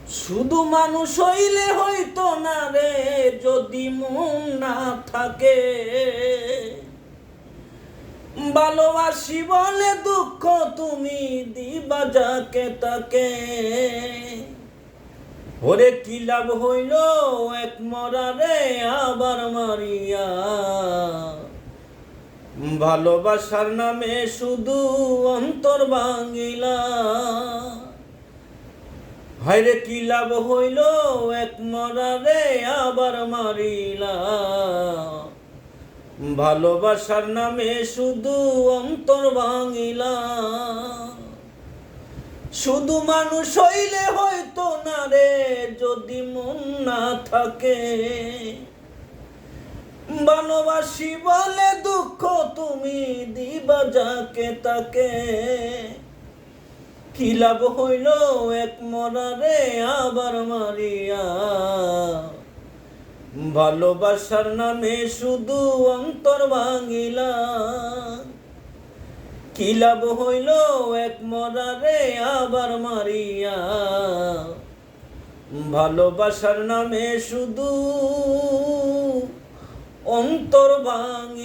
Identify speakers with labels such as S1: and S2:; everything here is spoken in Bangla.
S1: শুধু মানুষ হইলে হইতো না রে যদি মন না থাকে। ভালোবাসি বলে দুঃখ তুমি দিবা যাকে তাকে। ওরে কি লাভ হইল এক মরারে আবার মারিয়া। ভালোবাসার নামে শুধু অন্তর ভাঙিলা। হায়রে কি লাভ হইল এক মরারে আবার মারিলা। ভালোবাসার নামে শুধু অন্তর ভাঙিলা। শুধু মানুষ হইলে হয়তো না রে যদি মন না থাকে। ভালোবাসি বলে দুঃখ তুমি দিবা যাকে তাকে। কি লাভ হইল এক মরারে আবার মারিয়া। ভালোবাসার নামে শুধু অন্তর ভাঙিলা। কি লাভ হইল এক মরারে আবার মারিয়া। ভালোবাসার নামে শুধু অন্তর ভাঙিলা।